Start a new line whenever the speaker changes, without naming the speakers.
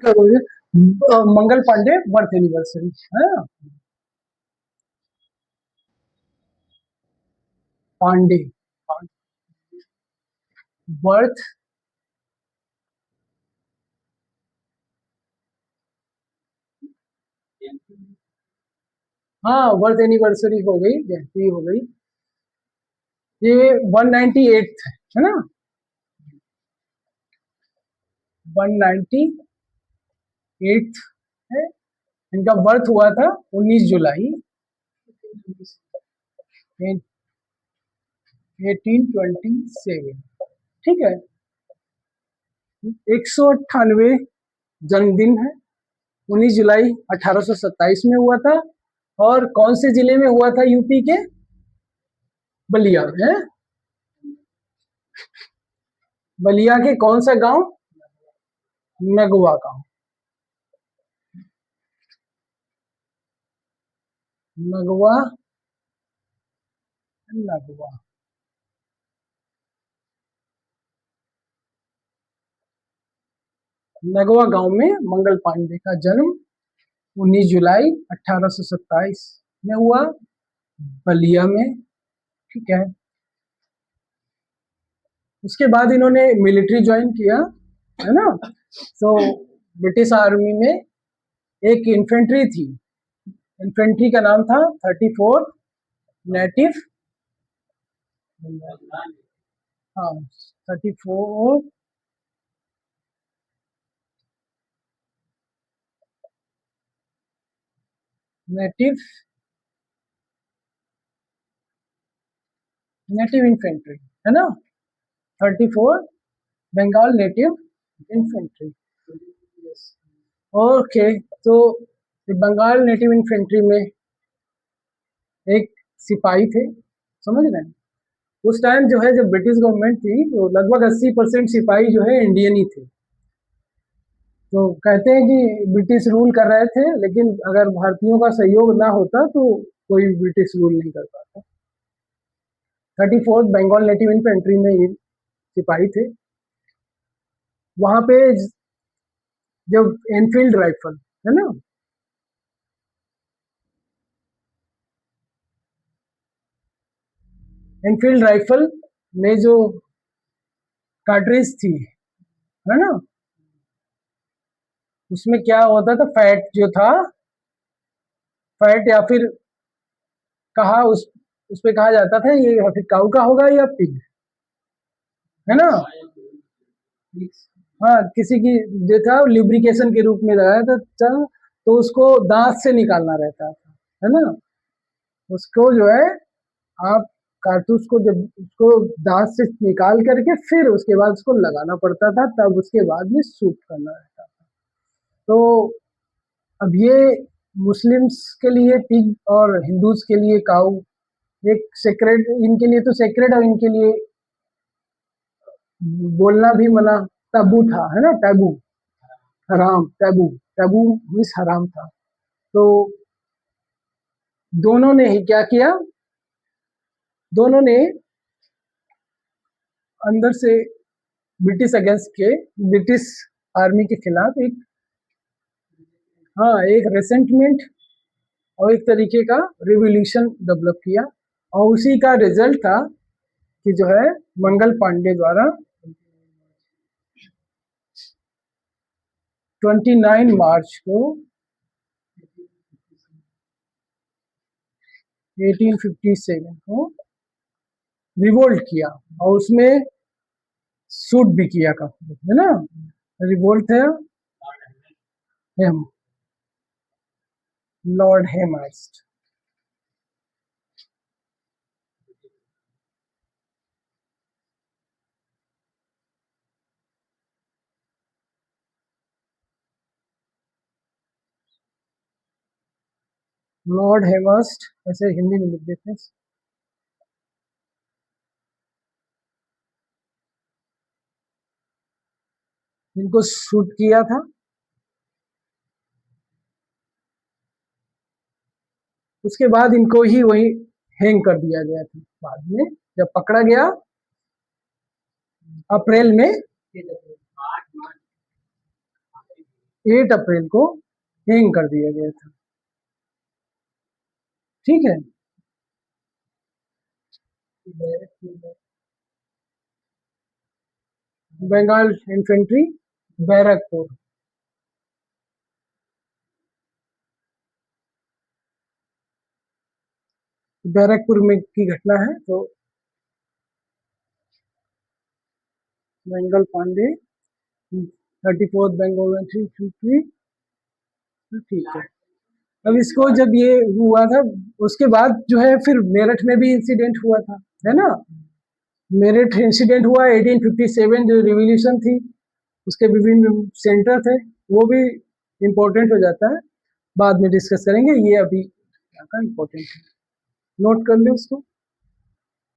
करोगे Mangal Pandey birth anniversary है ना। पांडे बर्थ हाँ बर्थ एनिवर्सरी हो गई, जयंती हो गई। ये 198 है ना, 198 है। इनका बर्थ हुआ था 19 जुलाई 1827। ठीक है, 198 जन्मदिन है। 19 जुलाई 1827 में हुआ था। और कौन से जिले में हुआ था? यूपी के बलिया है। बलिया के कौन सा गांव? नगवा गांव। नगवा नगवा नगवा गांव में मंगल पांडे का जन्म 19 जुलाई 1827 में हुआ, बलिया में। ठीक है, उसके बाद इन्होंने मिलिट्री ज्वाइन किया, है ना। तो ब्रिटिश आर्मी में एक इन्फेंट्री थी। इन्फेंट्री का नाम था 34 नेटिव, हाँ 34 नेटिव नेटिव इन्फेंट्री, है ना। 34 बंगाल नेटिव इन्फेंट्री। ओके, तो बंगाल नेटिव इन्फेंट्री में एक सिपाही थे, समझ रहे हैं। उस टाइम जो है जब ब्रिटिश गवर्नमेंट थी तो लगभग 80% सिपाही जो है इंडियन ही थे। तो कहते हैं कि ब्रिटिश रूल कर रहे थे, लेकिन अगर भारतीयों का सहयोग ना होता तो कोई ब्रिटिश रूल नहीं कर पाता। 34 बंगाल नेटिव इन्फेंट्री में ये सिपाही थे। वहां पे जब एनफील्ड राइफल, है ना, एनफील्ड राइफल में जो कार्ट्रिज थी, है ना, उसमें क्या होता था, फैट जो था, फैट या फिर कहा उस पे कहा जाता था ये या फिर काऊ का होगा या पिग, है ना। हाँ, किसी की जो था लिब्रिकेशन के रूप में लगाया था चल, तो उसको दांत से निकालना रहता था, है ना। उसको जो है आप कारतूस को जब उसको दांत से निकाल करके फिर उसके बाद उसको लगाना पड़ता था, तब उसके बाद में शूट करना रहता था। तो अब ये मुस्लिम्स के लिए पिग और हिंदूज के लिए काऊ एक सेक्रेड, इनके लिए तो सेक्रेड और इनके लिए बोलना भी मना, टैबू था, है ना, टैबू, हराम, टैबू, टैबू मीन्स हराम था। तो दोनों ने ही क्या किया, दोनों ने अंदर से ब्रिटिश अगेंस्ट के, ब्रिटिश आर्मी के खिलाफ एक, हाँ एक रेसेंटमेंट और एक तरीके का रिवोल्यूशन डेवलप किया। और उसी का रिजल्ट था कि जो है मंगल पांडे द्वारा 29 मार्च को 1857 को रिवोल्ट किया, और उसमें शूट भी किया काफी, है ना। रिवोल्ट है हेम, लॉर्ड हेमर्स्ट। लॉर्ड हेमर्स्ट ऐसे हिंदी में लिख देते हैं। इनको शूट किया था। उसके बाद इनको ही वही हैंग कर दिया गया था बाद में, जब पकड़ा गया अप्रैल में, 8 अप्रैल को हैंग कर दिया गया था। ठीक है। बंगाल इन्फेंट्री, बैरकपुर। बैरकपुर में की घटना है। तो बेंगल पांडे 34th बंगाल इन्फेंट्री। ठीक है। अब इसको जब ये हुआ था, उसके बाद जो है फिर मेरठ में भी इंसिडेंट हुआ था, है ना। मेरठ इंसिडेंट हुआ 1857, जो रिवॉल्यूशन थी, उसके विभिन्न सेंटर थे, वो भी इम्पोर्टेंट हो जाता है, बाद में डिस्कस करेंगे। ये अभी का इम्पोर्टेंट है, नोट कर ले उसको।